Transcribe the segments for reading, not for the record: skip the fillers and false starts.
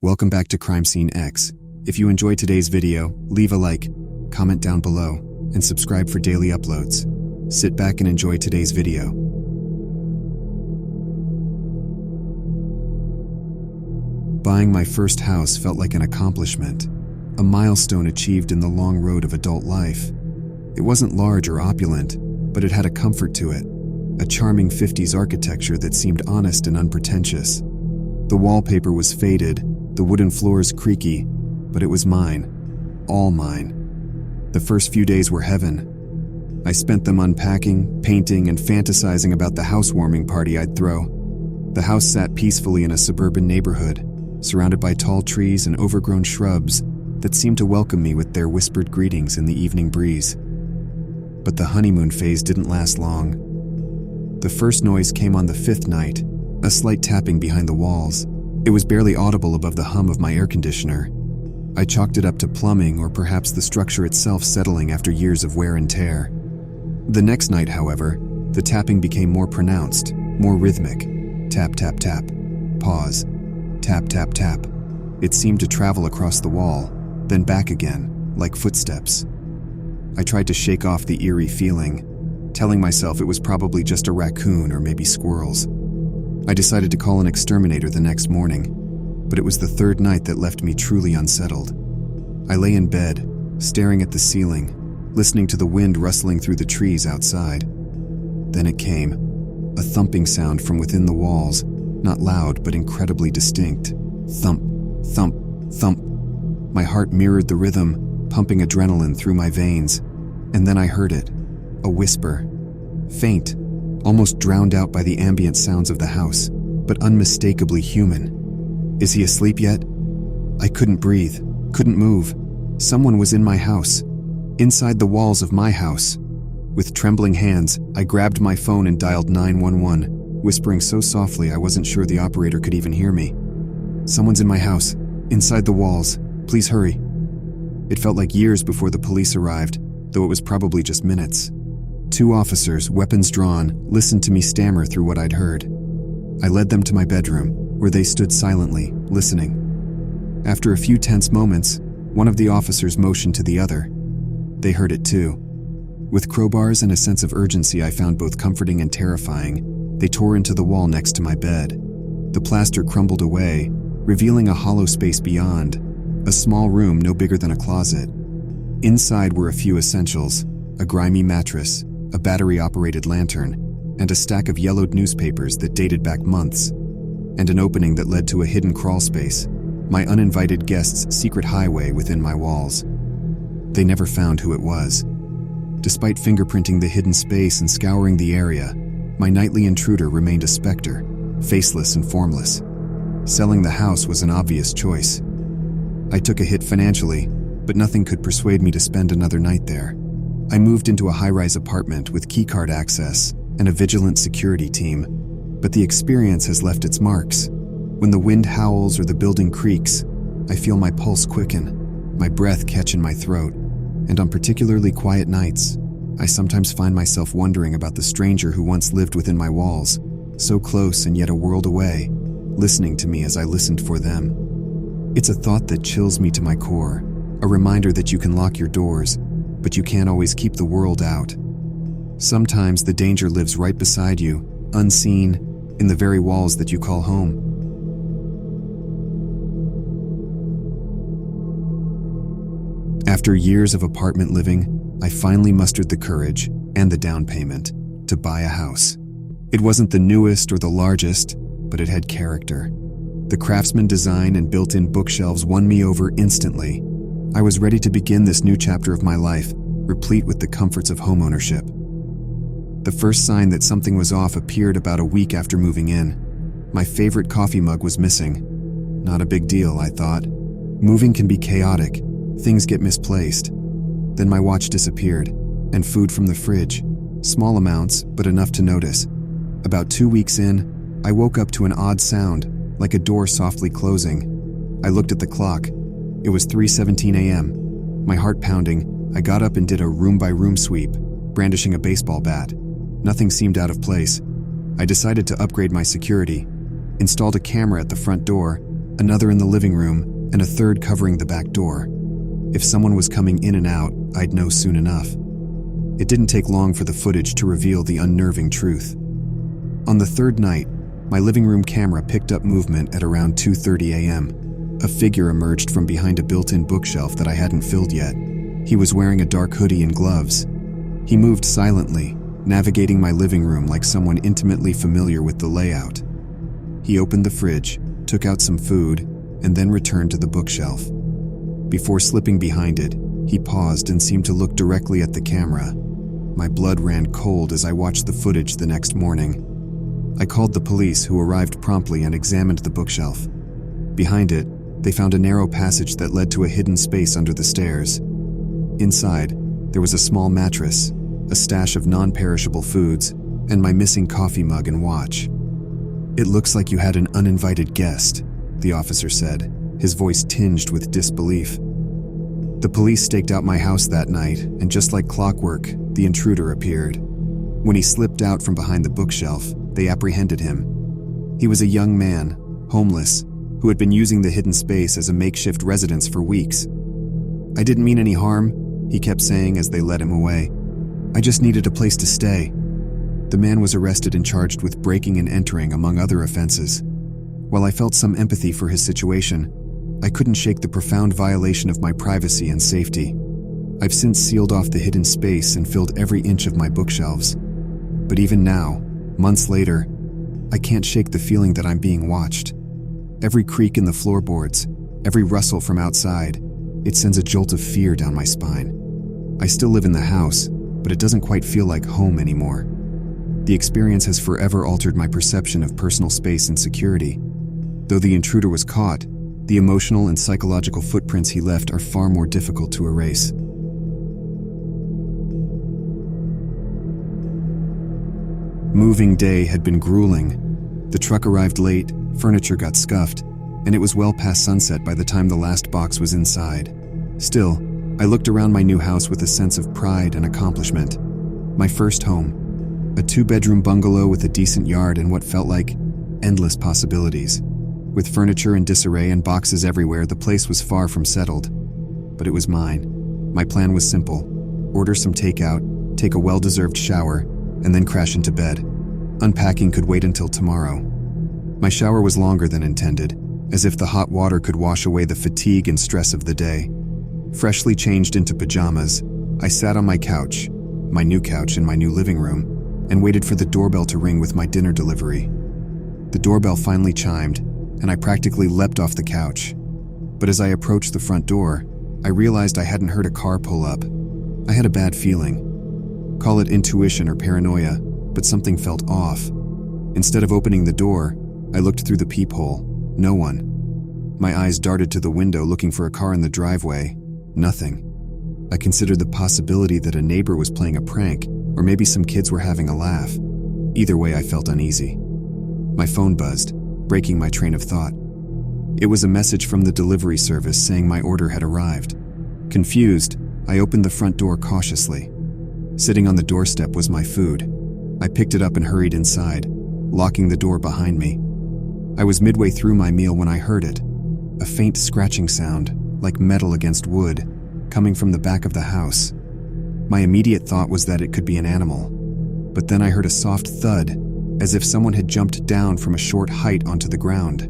Welcome back to Crime Scene X. If you enjoyed today's video, leave a like, comment down below, and subscribe for daily uploads. Sit back and enjoy today's video. Buying my first house felt like an accomplishment, a milestone achieved in the long road of adult life. It wasn't large or opulent, but it had a comfort to it, a charming 50s architecture that seemed honest and unpretentious. The wallpaper was faded, the wooden floors creaky, but it was mine, all mine. The first few days were heaven. I spent them unpacking, painting, and fantasizing about the housewarming party I'd throw. The house sat peacefully in a suburban neighborhood, surrounded by tall trees and overgrown shrubs that seemed to welcome me with their whispered greetings in the evening breeze. But the honeymoon phase didn't last long. The first noise came on the fifth night, a slight tapping behind the walls. It was barely audible above the hum of my air conditioner. I chalked it up to plumbing or perhaps the structure itself settling after years of wear and tear. The next night, however, the tapping became more pronounced, more rhythmic. Tap, tap, tap. Pause. Tap, tap, tap. It seemed to travel across the wall, then back again, like footsteps. I tried to shake off the eerie feeling, telling myself it was probably just a raccoon or maybe squirrels. I decided to call an exterminator the next morning, but it was the third night that left me truly unsettled. I lay in bed, staring at the ceiling, listening to the wind rustling through the trees outside. Then it came, a thumping sound from within the walls, not loud but incredibly distinct. Thump, thump, thump. My heart mirrored the rhythm, pumping adrenaline through my veins, and then I heard it, a whisper, faint, almost drowned out by the ambient sounds of the house, but unmistakably human. Is he asleep yet? I couldn't breathe, couldn't move. Someone was in my house, inside the walls of my house. With trembling hands, I grabbed my phone and dialed 911, whispering so softly I wasn't sure the operator could even hear me. Someone's in my house, inside the walls. Please hurry. It felt like years before the police arrived, though it was probably just minutes. 2 officers, weapons drawn, listened to me stammer through what I'd heard. I led them to my bedroom, where they stood silently, listening. After a few tense moments, one of the officers motioned to the other. They heard it too. With crowbars and a sense of urgency I found both comforting and terrifying, they tore into the wall next to my bed. The plaster crumbled away, revealing a hollow space beyond, a small room no bigger than a closet. Inside were a few essentials, a grimy mattress, a battery-operated lantern, and a stack of yellowed newspapers that dated back months, and an opening that led to a hidden crawl space, my uninvited guest's secret highway within my walls. They never found who it was. Despite fingerprinting the hidden space and scouring the area, my nightly intruder remained a specter, faceless and formless. Selling the house was an obvious choice. I took a hit financially, but nothing could persuade me to spend another night there. I moved into a high-rise apartment with keycard access and a vigilant security team, but the experience has left its marks. When the wind howls or the building creaks, I feel my pulse quicken, my breath catch in my throat, and on particularly quiet nights, I sometimes find myself wondering about the stranger who once lived within my walls, so close and yet a world away, listening to me as I listened for them. It's a thought that chills me to my core, a reminder that you can lock your doors, but you can't always keep the world out. Sometimes the danger lives right beside you, unseen, in the very walls that you call home. After years of apartment living, I finally mustered the courage and the down payment to buy a house. It wasn't the newest or the largest, but it had character. The craftsman design and built-in bookshelves won me over instantly. I was ready to begin this new chapter of my life, replete with the comforts of homeownership. The first sign that something was off appeared about a week after moving in. My favorite coffee mug was missing. Not a big deal, I thought. Moving can be chaotic. Things get misplaced. Then my watch disappeared, and food from the fridge. Small amounts, but enough to notice. About 2 weeks in, I woke up to an odd sound, like a door softly closing. I looked at the clock. It was 3:17 a.m. My heart pounding, I got up and did a room-by-room sweep, brandishing a baseball bat. Nothing seemed out of place. I decided to upgrade my security, installed a camera at the front door, another in the living room, and a third covering the back door. If someone was coming in and out, I'd know soon enough. It didn't take long for the footage to reveal the unnerving truth. On the third night, my living room camera picked up movement at around 2:30 a.m. A figure emerged from behind a built-in bookshelf that I hadn't filled yet. He was wearing a dark hoodie and gloves. He moved silently, navigating my living room like someone intimately familiar with the layout. He opened the fridge, took out some food, and then returned to the bookshelf. Before slipping behind it, he paused and seemed to look directly at the camera. My blood ran cold as I watched the footage the next morning. I called the police, who arrived promptly and examined the bookshelf. Behind it, they found a narrow passage that led to a hidden space under the stairs. Inside, there was a small mattress, a stash of non-perishable foods, and my missing coffee mug and watch. "It looks like you had an uninvited guest," the officer said, his voice tinged with disbelief. The police staked out my house that night, and just like clockwork, the intruder appeared. When he slipped out from behind the bookshelf, they apprehended him. He was a young man, homeless, who had been using the hidden space as a makeshift residence for weeks. "I didn't mean any harm," he kept saying as they led him away. "I just needed a place to stay." The man was arrested and charged with breaking and entering, among other offenses. While I felt some empathy for his situation, I couldn't shake the profound violation of my privacy and safety. I've since sealed off the hidden space and filled every inch of my bookshelves. But even now, months later, I can't shake the feeling that I'm being watched. Every creak in the floorboards, every rustle from outside, it sends a jolt of fear down my spine. I still live in the house, but it doesn't quite feel like home anymore. The experience has forever altered my perception of personal space and security. Though the intruder was caught, the emotional and psychological footprints he left are far more difficult to erase. Moving day had been grueling. The truck arrived late, furniture got scuffed, and it was well past sunset by the time the last box was inside. Still, I looked around my new house with a sense of pride and accomplishment. My first home, a 2-bedroom bungalow with a decent yard and what felt like endless possibilities. With furniture in disarray and boxes everywhere, the place was far from settled. But it was mine. My plan was simple: order some takeout, take a well-deserved shower, and then crash into bed. Unpacking could wait until tomorrow. My shower was longer than intended, as if the hot water could wash away the fatigue and stress of the day. Freshly changed into pajamas, I sat on my couch, my new couch in my new living room, and waited for the doorbell to ring with my dinner delivery. The doorbell finally chimed, and I practically leapt off the couch. But as I approached the front door, I realized I hadn't heard a car pull up. I had a bad feeling. Call it intuition or paranoia, but something felt off. Instead of opening the door, I looked through the peephole. No one. My eyes darted to the window looking for a car in the driveway. Nothing. I considered the possibility that a neighbor was playing a prank, or maybe some kids were having a laugh. Either way, I felt uneasy. My phone buzzed, breaking my train of thought. It was a message from the delivery service saying my order had arrived. Confused, I opened the front door cautiously. Sitting on the doorstep was my food. I picked it up and hurried inside, locking the door behind me. I was midway through my meal when I heard it. A faint scratching sound, like metal against wood, coming from the back of the house. My immediate thought was that it could be an animal. But then I heard a soft thud, as if someone had jumped down from a short height onto the ground.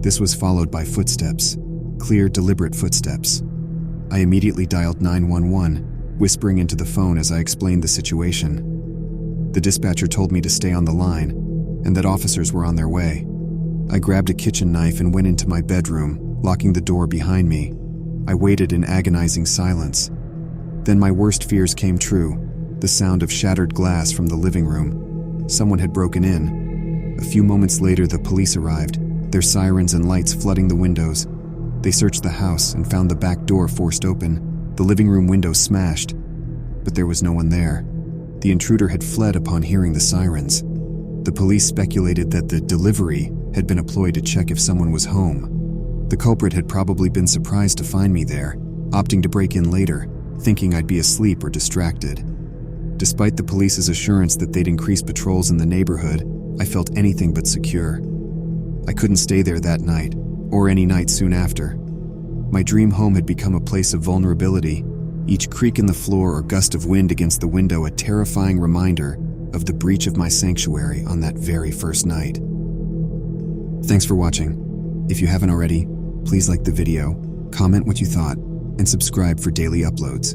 This was followed by footsteps, clear, deliberate footsteps. I immediately dialed 911, whispering into the phone as I explained the situation. The dispatcher told me to stay on the line, and that officers were on their way. I grabbed a kitchen knife and went into my bedroom, locking the door behind me. I waited in agonizing silence. Then my worst fears came true, the sound of shattered glass from the living room. Someone had broken in. A few moments later, the police arrived, their sirens and lights flooding the windows. They searched the house and found the back door forced open, the living room window smashed. But there was no one there. The intruder had fled upon hearing the sirens. The police speculated that the delivery had been a ploy to check if someone was home. The culprit had probably been surprised to find me there, opting to break in later, thinking I'd be asleep or distracted. Despite the police's assurance that they'd increase patrols in the neighborhood, I felt anything but secure. I couldn't stay there that night, or any night soon after. My dream home had become a place of vulnerability, each creak in the floor or gust of wind against the window a terrifying reminder of the breach of my sanctuary on that very first night. Thanks for watching. If you haven't already, please like the video, comment what you thought, and subscribe for daily uploads.